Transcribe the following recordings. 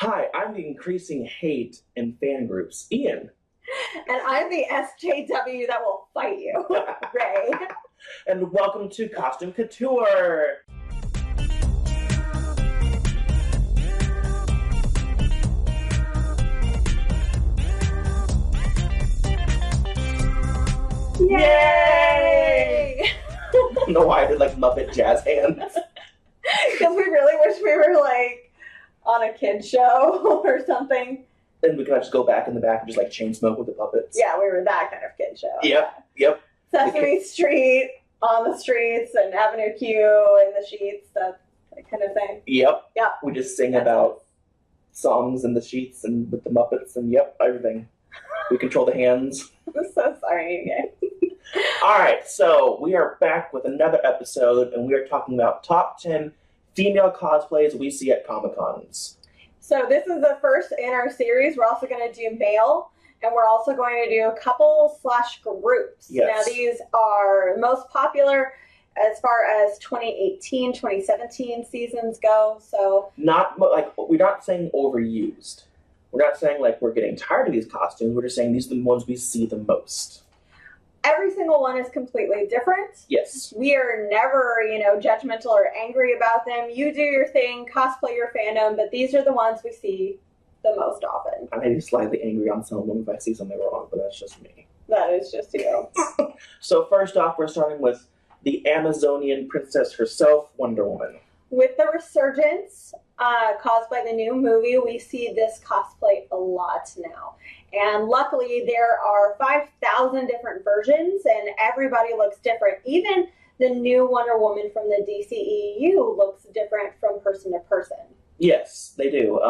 Hi, I'm the increasing hate in fan groups, Ian. And I'm the SJW that will fight you, Rae. And welcome to Costume Couture. Yay! I don't know why I did like Muppet jazz hands. Because we really wish we were like on a kid show or something. Then we could just go back in the back and just like chain smoke with the puppets. Yeah, we were that kind of kid show. Yep. Sesame Street on the streets and Avenue Q in the sheets, that kind of thing. Yep. Yeah. We just sing about songs in the sheets and with the Muppets and everything. We control the hands. I'm so sorry, you guys. Alright, so we are back with another episode, and we are talking about top 10 female cosplays we see at Comic-Cons. So this is the first in our series. We're also going to do male, and we're also going to do couple/groups. Yes. Now these are most popular as far as 2018, 2017 seasons go. So Not like, we're not saying overused. We're not saying like we're getting tired of these costumes. We're just saying these are the ones we see the most. every single one is completely different. Yes. We are never, judgmental or angry about them. You do your thing, cosplay your fandom, but these are the ones we see the most often. I may be slightly angry on some of them if I see something wrong, but that's just me. That is just you. So first off, we're starting with the Amazonian princess herself, Wonder Woman. With the resurgence caused by the new movie, we see this cosplay a lot now. And luckily, there are 5,000 different versions, and everybody looks different. Even the new Wonder Woman from the DCEU looks different from person to person. Yes, they do.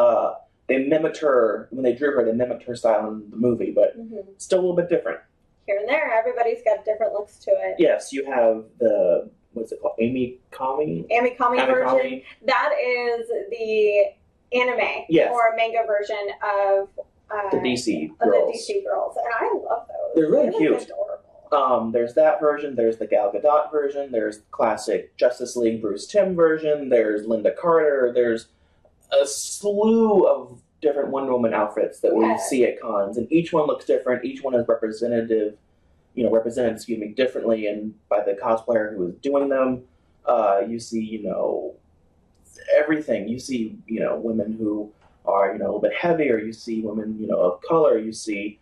They mimicked her, when they drew her, they mimicked her style in the movie, but still a little bit different. Here and there, everybody's got different looks to it. Yes, you have the, what's it called, Amy Kami version. That is the anime or manga version of the DC girls. And I love those. They're really cute. Adorable. There's that version, there's the Gal Gadot version, there's classic Justice League Bruce Timm version, there's Linda Carter, there's a slew of different Wonder Woman outfits that we see at cons, and each one looks different, each one is represented differently and by the cosplayer who is doing them. You see, everything. You see, women who are, a little bit heavier, you see women, of color, you see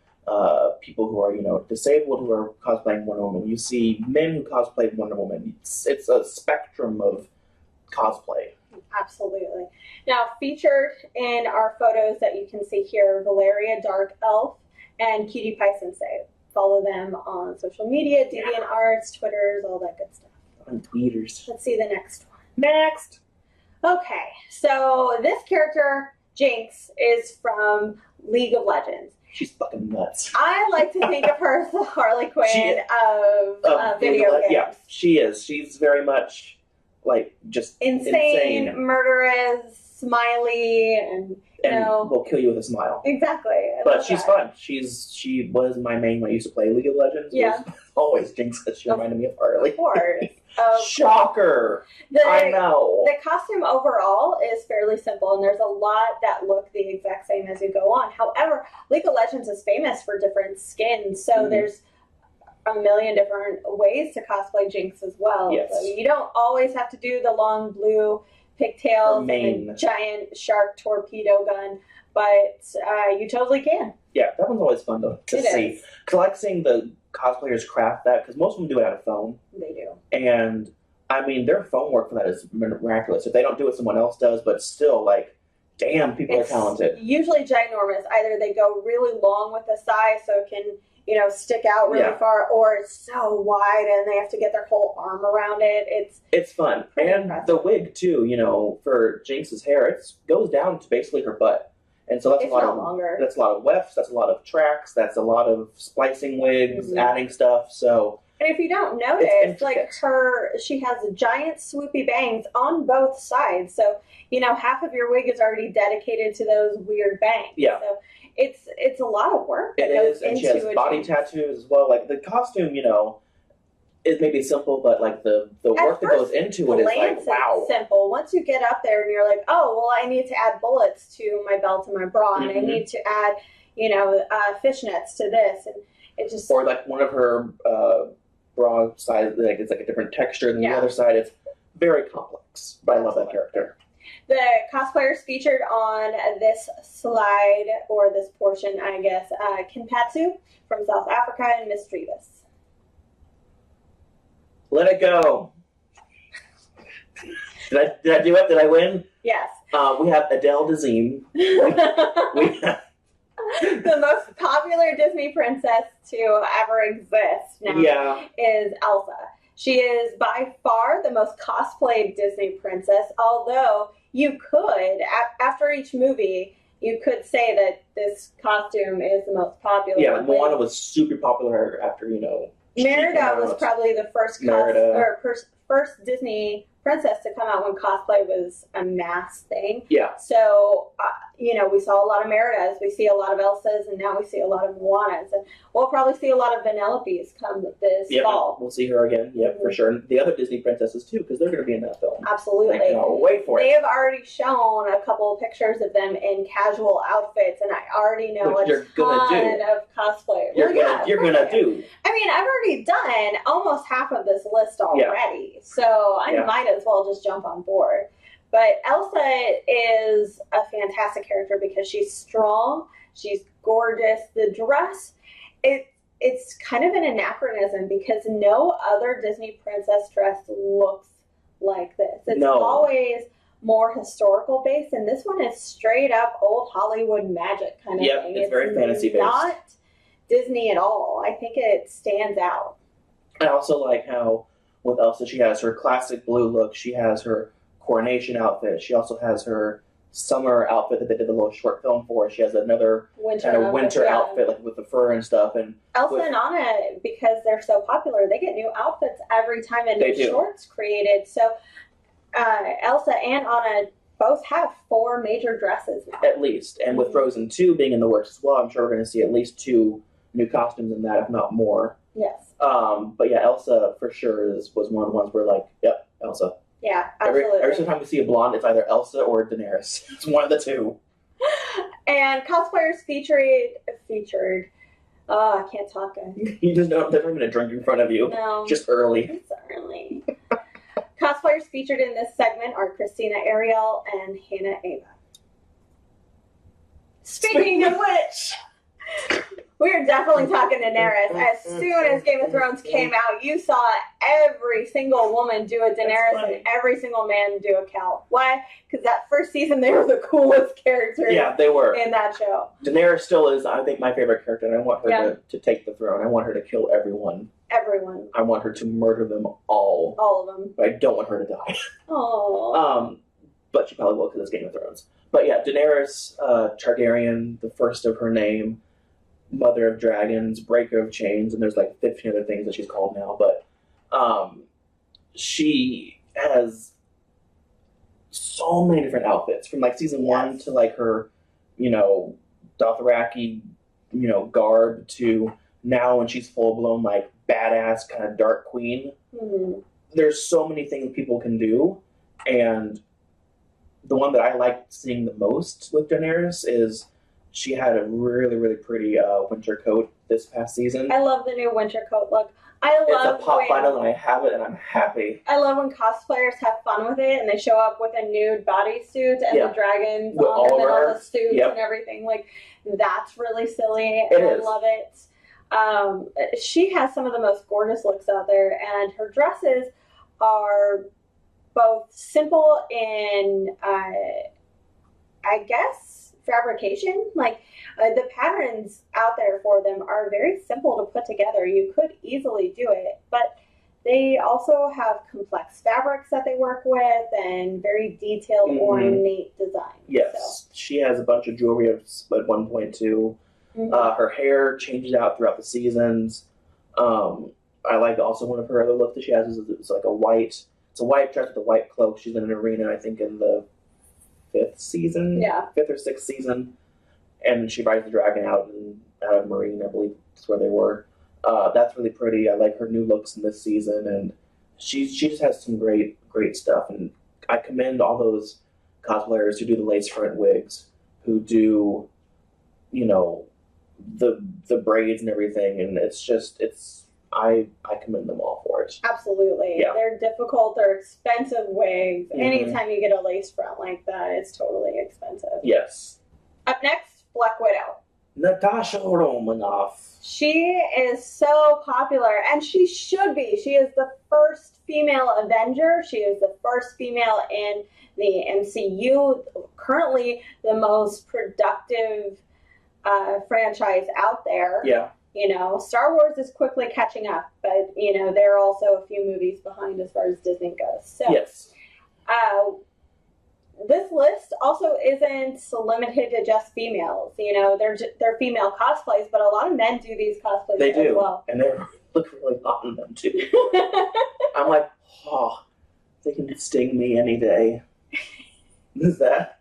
people who are, disabled who are cosplaying Wonder Woman, you see men who cosplay Wonder Woman. It's a spectrum of cosplay. Absolutely. Now, featured in our photos that you can see here, Valeria Dark Elf and Cutie Pie Sensei. Follow them on social media, DeviantArts, Twitters, all that good stuff. On tweeters. Let's see the next one. Next! Okay, so this character, Jinx, is from League of Legends. She's fucking nuts. I like to think of her as the Harley Quinn of video games. Yeah, she is. She's very much just insane, murderous, smiley, and will kill you with a smile. Exactly. But she's fun. She was my main when I used to play League of Legends. Yeah. Always Jinx. She reminded me of Harley. Of course. Shocker. I know. The costume overall is fairly simple, and there's a lot that look the exact same as you go on. However, League of Legends is famous for different skins, so there's a million different ways to cosplay Jinx as well. Yes. So you don't always have to do the long blue pigtails and the giant shark torpedo gun, but you totally can. Yeah, that one's always fun to see. Because I like seeing the cosplayers craft that, because most of them do it out of foam. They do. And, I mean, their foam work for that is miraculous. If they don't do it, someone else does, but still, damn, people are talented. Usually ginormous. Either they go really long with the size so it can stick out really far, or it's so wide and they have to get their whole arm around it. It's fun. And impressive. The wig, too, for Jinx's hair, it goes down to basically her butt. And so that's a lot of wefts, that's a lot of tracks, that's a lot of splicing wigs, adding stuff, so... And if you don't notice, she has giant swoopy bangs on both sides, so, half of your wig is already dedicated to those weird bangs. Yeah. So it's a lot of work. It is, and she has body tattoos as well. The costume, it may be simple, but like the work that goes into it is like, wow. It's simple. Once you get up there and you're like, oh, well, I need to add bullets to my belt and my bra, and I need to add, fishnets to this, and it just... Or like one of her bra sides, like it's like a different texture than the other side. It's very complex, but I love that character. The cosplayers featured on this slide, or this portion, I guess, Kinpatsu from South Africa and Miss Trevis. Let it go. Did I do it? Did I win? Yes. We have Adele Dazeem. we have the most popular Disney princess to ever exist now is Elsa. She is by far the most cosplayed Disney princess, although you could, after each movie, you could say that this costume is the most popular. Yeah, Moana was super popular after, Merida was probably the first Disney princess to come out when cosplay was a mass thing. Yeah. So, we saw a lot of Meridas, we see a lot of Elsas, and now we see a lot of Moanas. And we'll probably see a lot of Vanellopes come this fall. We'll see her again, for sure. And the other Disney princesses, too, because they're going to be in that film. Absolutely. I cannot wait for it. They have already shown a couple of pictures of them in casual outfits, and I already know a ton of cosplay. You're going to do. I mean, I've already done almost half of this list already, so I might as well just jump on board. But Elsa is a fantastic character because she's strong, she's gorgeous. The dress, it's kind of an anachronism because no other Disney princess dress looks like this. It's always more historical based, and this one is straight up old Hollywood magic kind of thing. It's very fantasy based. Not Disney at all. I think it stands out. I also like how with Elsa she has her classic blue look, she has her coronation outfit. She also has her summer outfit that they did the little short film for. She has another winter outfit, like with the fur and stuff. And Elsa and Anna, because they're so popular, they get new outfits every time and new shorts created. So Elsa and Anna both have 4 major dresses now. At least. And with Frozen 2 being in the works as well, I'm sure we're going to see at least 2 new costumes in that, if not more. Yes. But yeah, Elsa for sure was one of the ones where like, yep, Elsa. Yeah, absolutely. Every time we see a blonde, it's either Elsa or Daenerys. It's one of the two. And cosplayers featured. Oh, I can't talk. You just don't. There's not even a drink in front of you. No. Just early. It's early. Cosplayers featured in this segment are Christina Ariel and Hannah Ava. Speaking of which, we are definitely talking Daenerys. As soon as Game of Thrones came out, you saw every single woman do a Daenerys and every single man do a Cal. Why? Because that first season, they were the coolest characters. Yeah, they were. In that show. Daenerys still is, I think, my favorite character, and I want her to take the throne. I want her to kill everyone. Everyone. I want her to murder them all. All of them. But I don't want her to die. Oh. But she probably will because it's Game of Thrones. But yeah, Daenerys Targaryen, the first of her name, Mother of Dragons, Breaker of Chains, and there's like 15 other things that she's called now. But she has so many different outfits from like season 1 to like her, Dothraki, garb to now when she's full blown like badass kind of dark queen. Mm-hmm. There's so many things people can do, and the one that I like seeing the most with Daenerys is she had a really, really pretty winter coat this past season. I love the new winter coat look. It's a pop vinyl, and I have it, and I'm happy. I love when cosplayers have fun with it, and they show up with a nude bodysuit and the dragons on the middle of the suits and everything. Like, that's really silly, and I love it. She has some of the most gorgeous looks out there, and her dresses are both simple in, I guess, fabrication. Like, the patterns out there for them are very simple to put together. You could easily do it, but they also have complex fabrics that they work with and very detailed, ornate design. Yes, she has a bunch of jewelry at one point too. Her hair changes out throughout the seasons. I like also one of her other looks that she has is it's like a white dress with a white cloak. She's in an arena, I think, in the 5th or 6th season. And she rides the dragon out of Marine, I believe that's where they were. That's really pretty. I like her new looks in this season, and she just has some great stuff. And I commend all those cosplayers who do the lace front wigs, who do, you know, the braids and everything. And I commend them all for it. Absolutely. Yeah. They're difficult. They're expensive wigs. Mm-hmm. Anytime you get a lace front like that, it's totally expensive. Yes. Up next, Black Widow. Natasha Romanoff. She is so popular, and she should be. She is the first female Avenger. She is the first female in the MCU. Currently, the most productive franchise out there. Yeah. You know, Star Wars is quickly catching up, but, you know, they're also a few movies behind as far as Disney goes. So, yes. This list also isn't limited to just females. You know, they're female cosplays, but a lot of men do these cosplays They do. as well. And they look really hot in them, too. I'm like, oh, they can sting me any day. Is that?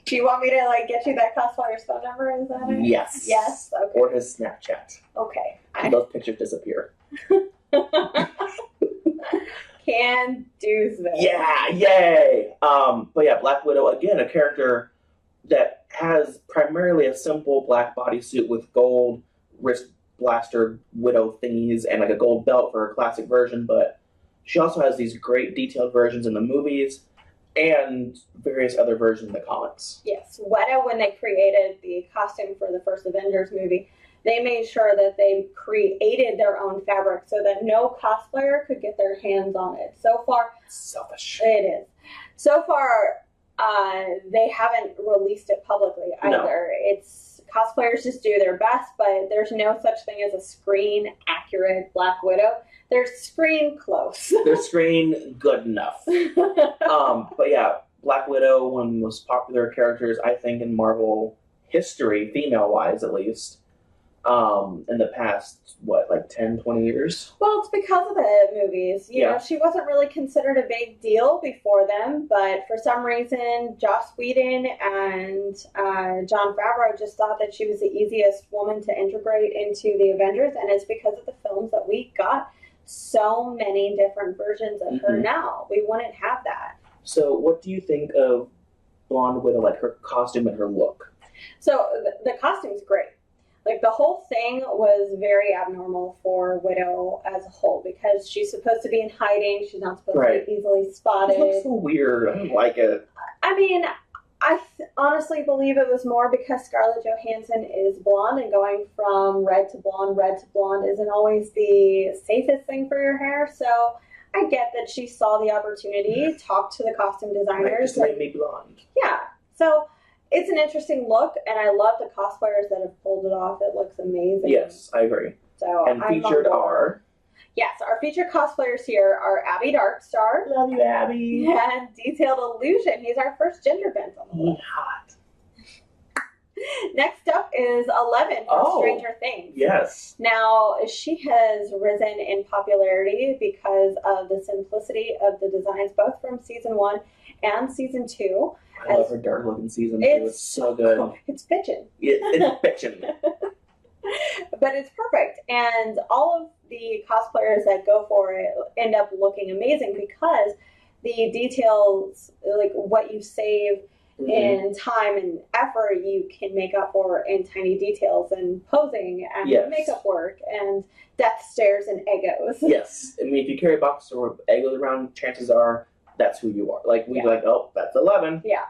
Do you want me to, like, get you that cosplayer's phone number? Is that it? Yes. Yes? Okay. Or his Snapchat. Okay. And those pictures disappear. Can do this. Yeah, yay! But yeah, Black Widow, again, a character that has primarily a simple black bodysuit with gold wrist blaster widow thingies and like a gold belt for her classic version, but she also has these great detailed versions in the movies and various other versions in the comics. Yes. Weta, when they created the costume for the first Avengers movie, they made sure that they created their own fabric so that no cosplayer could get their hands on it. So far, Selfish. it is. So far, they haven't released it publicly either. No. It's cosplayers just do their best, but there's no such thing as a screen accurate Black Widow. They're screen close. They're screen good enough. But yeah, Black Widow, one of the most popular characters, I think, in Marvel history, female-wise at least. In the past, 10, 20 years? Well, it's because of the movies. You know, she wasn't really considered a big deal before them, but for some reason, Joss Whedon and Jon Favreau just thought that she was the easiest woman to integrate into the Avengers, and it's because of the films that we got so many different versions of her now. We wouldn't have that. So what do you think of Blonde Widow, like her costume and her look? So the costume's great. Like, the whole thing was very abnormal for Widow as a whole because she's supposed to be in hiding. She's not supposed to be easily spotted. It looks so weird. I don't like it. I mean, I honestly believe it was more because Scarlett Johansson is blonde, and going from red to blonde isn't always the safest thing for your hair. So I get that she saw the opportunity, talked to the costume designers. Just make me blonde. Yeah. So it's an interesting look, and I love the cosplayers that have pulled it off. It looks amazing. Yes, I agree. So and featured are... Yes, our featured cosplayers here are Abby Darkstar. Love you, Abby. And Detailed Illusion. He's our first gender bent on the list. Hot. Next up is 11 from Stranger Things. Yes. Now, she has risen in popularity because of the simplicity of the designs, both from Season 1 and Season 2. I love her dark look in Season 2. It's so good. It's bitchin'. It's bitchin'. But it's perfect. And all of the cosplayers that go for it end up looking amazing because the details, like what you save in time and effort, you can make up for in tiny details and posing and makeup work and death stares and Eggos. Yes. I mean, if you carry a box of Eggos around, chances are that's who you are. Like, we'd be like, oh, that's 11. Yeah.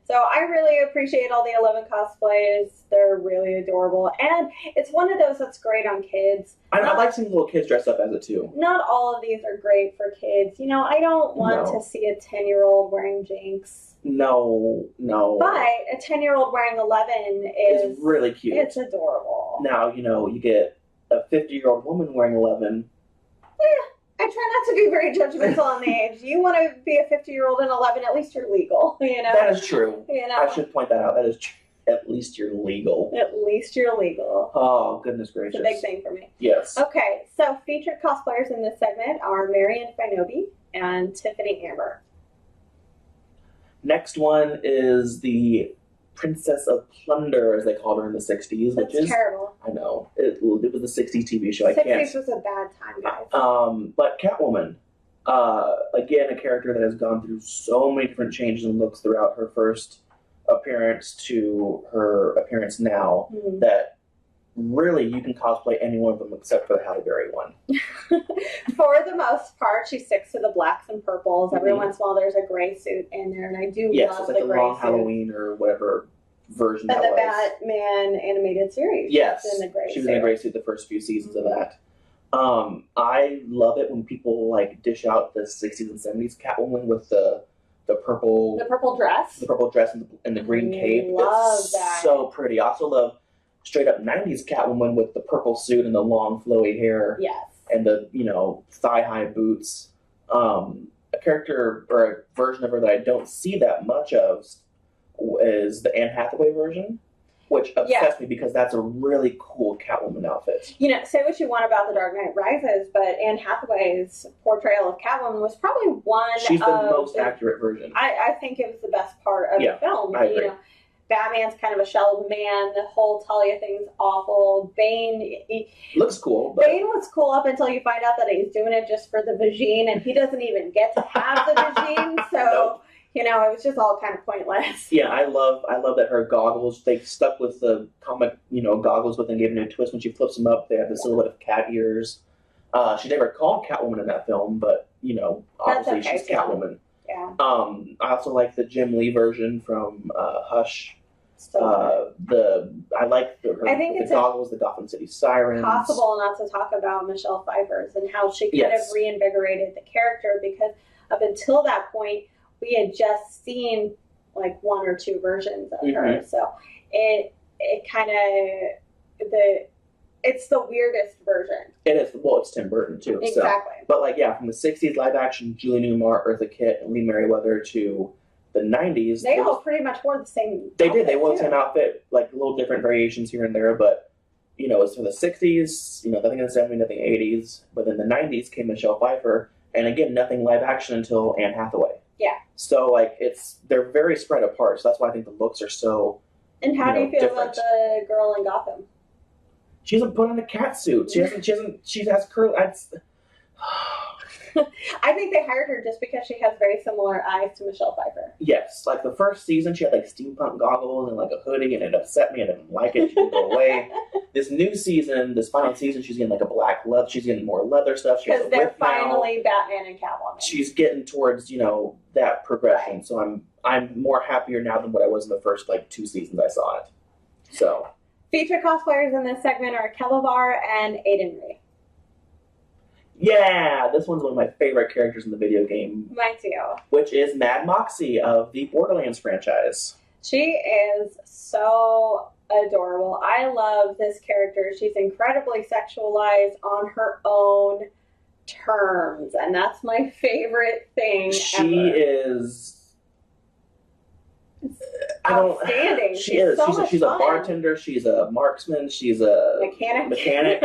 So I really appreciate all the 11 cosplays. They're really adorable. And it's one of those that's great on kids. I like seeing little kids dress up as it, too. Not all of these are great for kids. You know, I don't want to see a 10-year-old wearing Jinx. No. But a 10-year-old wearing 11 is really cute. It's adorable. Now, you know, you get a 50-year-old woman wearing 11. I try not to be very judgmental on the age. You want to be a 50-year-old and 11, at least you're legal, you know? That is true. You know? I should point that out. That is true. At least you're legal. At least you're legal. Oh, goodness gracious. It's a big thing for me. Yes. Okay, so featured cosplayers in this segment are Marion Finobi and Tiffany Amber. Next one is the Princess of Plunder, as they called her in the 60s. That's which is terrible. I know. It was the 60s TV show. 60s was a bad time, guys. But Catwoman, again, a character that has gone through so many different changes and looks throughout her first appearance to her appearance now, that really you can cosplay any one of them except for the Halle Berry one. For the most part, she sticks to the blacks and purples. Every once in a while, there's a gray suit in there, and I do love it's like the gray long suit. Halloween or whatever version And that the was. Batman animated series. Yes, in the gray she was suit. in a gray suit the first few seasons of that. I love it when people like dish out the 60s and 70s Catwoman with the purple dress, and the green cape. Love that. So pretty. I also love straight up 90s Catwoman with the purple suit and the long flowy hair. Yes. And the thigh high boots. A character or a version of her that I don't see that much of is the Anne Hathaway version, which upsets me because that's a really cool Catwoman outfit. Say what you want about The Dark Knight Rises, but Anne Hathaway's portrayal of Catwoman was probably one She's of the most accurate version. I think it was the best part of the film. I agree. Batman's kind of a shell of a man. The whole Talia thing's awful. Bane looks cool. But Bane was cool up until you find out that he's doing it just for the vagine, and he doesn't even get to have the vagine. So it was just all kind of pointless. Yeah, I love that her goggles, they stuck with the comic, goggles, but then gave a new twist when she flips them up. They have the silhouette of cat ears. She's never called Catwoman in that film, but obviously she's Catwoman. Yeah. I also like the Jim Lee version from Hush. So I like the goggles, the Gotham City Sirens. Possible not to talk about Michelle Pfeiffer's and how she kind of reinvigorated the character, because up until that point we had just seen like one or two versions of her. So it kind of it's the weirdest version. It is. Well, it's Tim Burton too. Exactly. So. But from the 60s live action Julie Newmar, Eartha Kitt, and Lee Meriwether to the 90s, they all pretty much wore the same. They did. They wore the same outfit, like little different variations here and there. But it's from the 60s. Nothing in the 70s, nothing in the 80s. But in the 90s came Michelle Pfeiffer, and again, nothing live action until Anne Hathaway. Yeah. So they're very spread apart. So that's why I think the looks are so. And how do you feel different. about the girl in Gotham? She hasn't put on a cat suit. She has curly. I think they hired her just because she has very similar eyes to Michelle Pfeiffer. Yes, like the first season, she had steampunk goggles and a hoodie, and it upset me. I didn't like it. She didn't go away. This new season, this final season, she's getting a black leather. She's getting more leather stuff. Because they're finally Batman and Catwoman. She's getting towards that progression. Right. So I'm more happier now than what I was in the first 2 seasons I saw it. So featured cosplayers in this segment are Kelevar and Aiden Ree. Yeah, this one's one of my favorite characters in the video game. Mine too. Which is Mad Moxxi of the Borderlands franchise. She is so adorable. I love this character. She's incredibly sexualized on her own terms, and that's my favorite thing She is outstanding. She's a bartender, she's a marksman, she's a mechanic.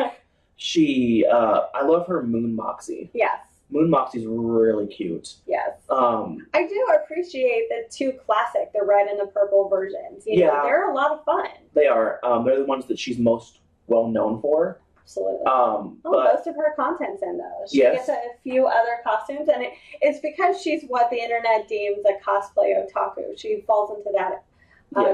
I love her Moon Moxxi. Yes. Moon Moxxi's really cute. Yes. I do appreciate the two classic, the red and the purple versions. They're a lot of fun. They are. They're the ones that she's most well known for. Absolutely. Most of her content's in those. She gets a few other costumes, and it's because she's what the internet deems a cosplay otaku. She falls into that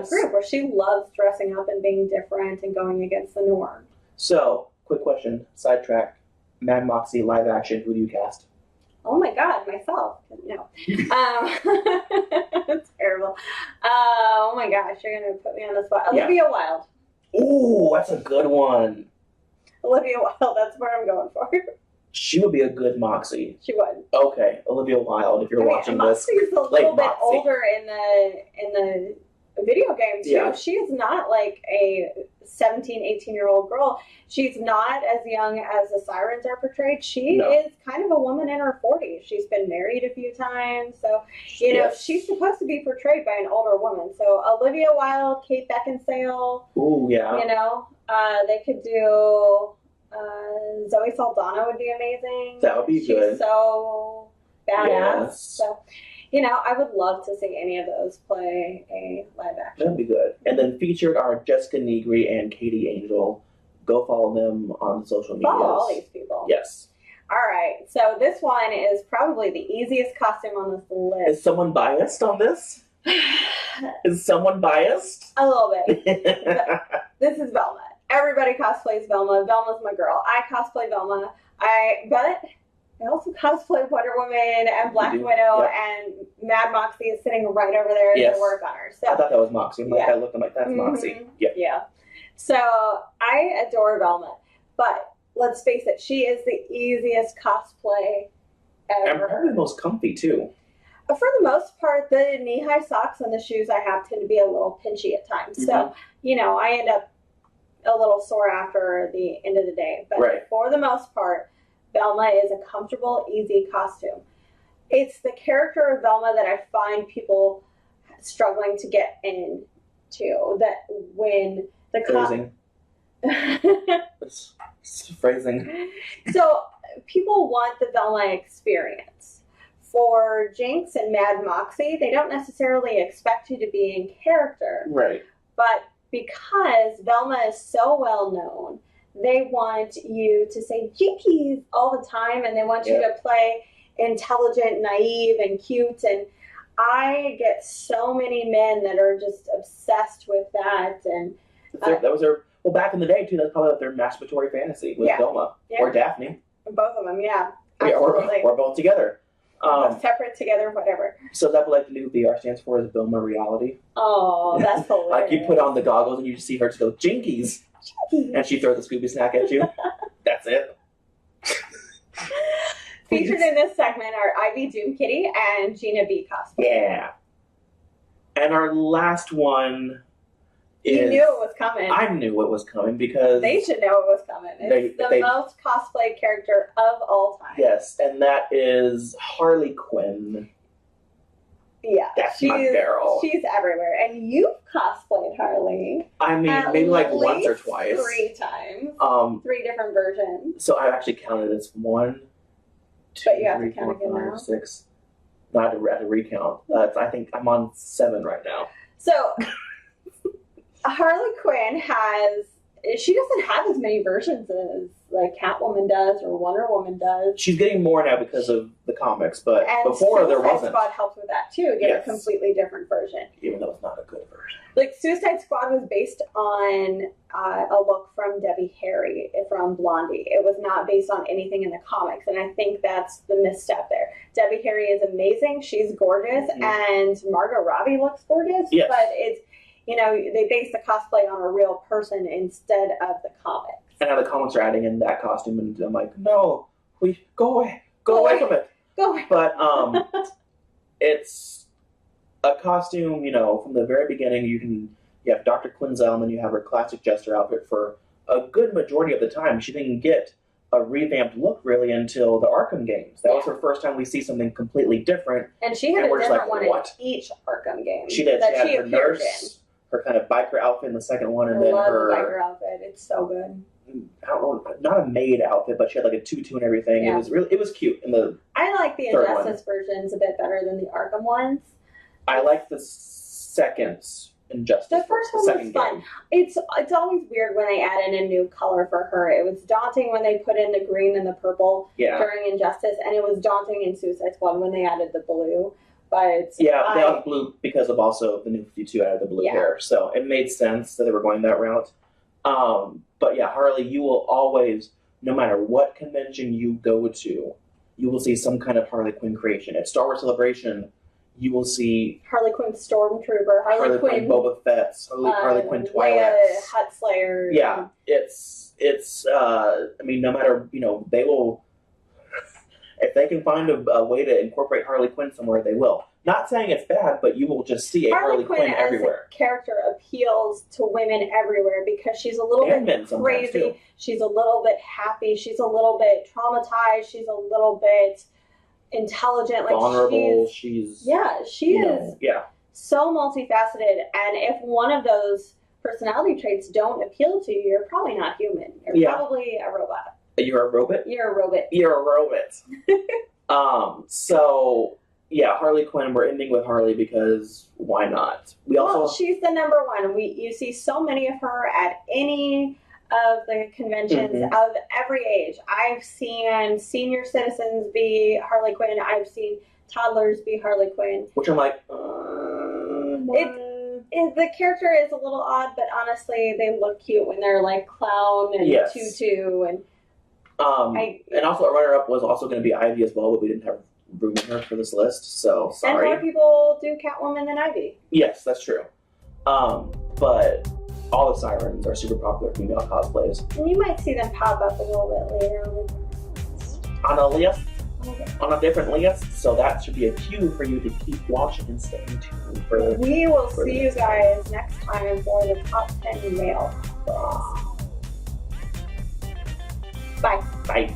group where she loves dressing up and being different and going against the norm. So, quick question, sidetrack. Mad Moxxi live action, who do you cast? Oh my god, myself. No. That's terrible. Oh my gosh, you're going to put me on the spot. Olivia Wilde. Ooh, that's a good one. Olivia Wilde, that's where I'm going for. She would be a good Moxxi. She would. Okay, Olivia Wilde, if you're watching this. Moxxi's a little bit older in the video game too. Yeah. She is not like a 17, 18-year-old girl. She's not as young as the Sirens are portrayed. She is kind of a woman in her 40s. She's been married a few times. So, she's supposed to be portrayed by an older woman. So Olivia Wilde, Kate Beckinsale. Ooh, yeah. They could do Zoe Saldana would be amazing. That would be good. She's so badass. Yes. So, I would love to see any of those play a live action. That'd be good. And then featured are Jessica Negri and Katie Angel. Go follow them on social media. Follow all these people. Yes. All right. So this one is probably the easiest costume on this list. Is someone biased on this? Is someone biased? A little bit. This is Velma. Everybody cosplays Velma. Velma's my girl. I cosplay Velma. But I also cosplay Wonder Woman and Black Widow, and Mad Moxxi is sitting right over there to work on her. So I thought that was Moxxi. I looked, I'm like, that's Moxxi. Yeah. So I adore Velma, but let's face it, she is the easiest cosplay ever. And probably the most comfy too. For the most part, the knee-high socks and the shoes I have tend to be a little pinchy at times. So, I end up a little sore after the end of the day. But for the most part, Velma is a comfortable, easy costume. It's the character of Velma that I find people struggling to get into. That when the phrasing. Phrasing. So people want the Velma experience. For Jinx and Mad Moxxi, they don't necessarily expect you to be in character. Right. But because Velma is so well known, they want you to say jinkies all the time, and they want you to play intelligent, naive, and cute. And I get so many men that are just obsessed with that. And that was their, well, back in the day too, that's probably their masturbatory fantasy was Velma or Daphne. Both of them, or both together. Separate, together, whatever. So is that what the new VR stands for, is Velma reality? Oh, that's hilarious. Like you put on the goggles and you just see her just go, jinkies. And she throws a Scooby snack at you. That's it. Featured in this segment are Ivy Doom Kitty and Gina B cosplay. Yeah. And our last one is... You knew it was coming. I knew it was coming because... They should know it was coming. It's the most cosplay character of all time. Yes, and that is Harley Quinn. Yeah. That's my girl. She's everywhere. And you've cosplayed Harley. I mean, maybe like once or twice. 3 times. 3 different versions. So I've actually counted as 1, 2, 3, 4, 5, 6. No, I had to recount. I think I'm on 7 right now. So Harley Quinn she doesn't have as many versions as like Catwoman does or Wonder Woman does. She's getting more now because of the comics, but before there wasn't. Suicide Squad helped with that too, get a completely different version. Even though it's not a good version. Like Suicide Squad was based on a look from Debbie Harry from Blondie. It was not based on anything in the comics, and I think that's the misstep there. Debbie Harry is amazing. She's gorgeous, and Margot Robbie looks gorgeous, but it's, they base the cosplay on a real person instead of the comics. And now the comics are adding in that costume, and I'm like, no, go away from it. Go away. But it's a costume, from the very beginning. You have Dr. Quinzel, and then you have her classic Jester outfit for a good majority of the time. She didn't get a revamped look really until the Arkham games. That was her first time we see something completely different. And she had a different one in each Arkham game. She did. She had her nurse, her kind of biker outfit in the second one, and then her biker outfit. It's so good. I don't know, not a maid outfit, but she had like a tutu and everything. Yeah. It was cute. I like the Injustice versions a bit better than the Arkham ones. I like the second Injustice. The first one was fun. It's always weird when they add in a new color for her. It was daunting when they put in the green and the purple during Injustice, and it was daunting in Suicide Squad when they added the blue. But they added blue because of also the new 52 added the blue hair, so it made sense that they were going that route. But yeah, Harley, you will always, no matter what convention you go to, you will see some kind of Harley Quinn creation. At Star Wars Celebration, you will see Harley Quinn Stormtrooper, Harley Quinn Boba Fett's, Harley Quinn Twilight, Hut Slayer. Yeah, it's. I mean, no matter they will. If they can find a way to incorporate Harley Quinn somewhere, they will. Not saying it's bad, but you will just see a Harley Quinn everywhere. As a character appeals to women everywhere because she's a little bit crazy. She's a little bit happy. She's a little bit traumatized. She's a little bit intelligent. Vulnerable. She is so multifaceted. And if one of those personality traits don't appeal to you, you're probably not human. You're probably a robot. You're a robot? You're a robot. You're a robot. So yeah, Harley Quinn. We're ending with Harley because why not? Well, she's the number one. You see so many of her at any of the conventions of every age. I've seen senior citizens be Harley Quinn. I've seen toddlers be Harley Quinn. Which I'm like, the character is a little odd, but honestly, they look cute when they're like clown and tutu and. And also a runner-up was also going to be Ivy as well, but we didn't have room in her for this list, so sorry. And more people do Catwoman than Ivy. Yes, that's true. But all the sirens are super popular female cosplays. And you might see them pop up a little bit later on a list, on a different list, so that should be a cue for you to keep watching and staying tuned for. We will see you guys next time for the top 10 male cosplays. Bye. Bye.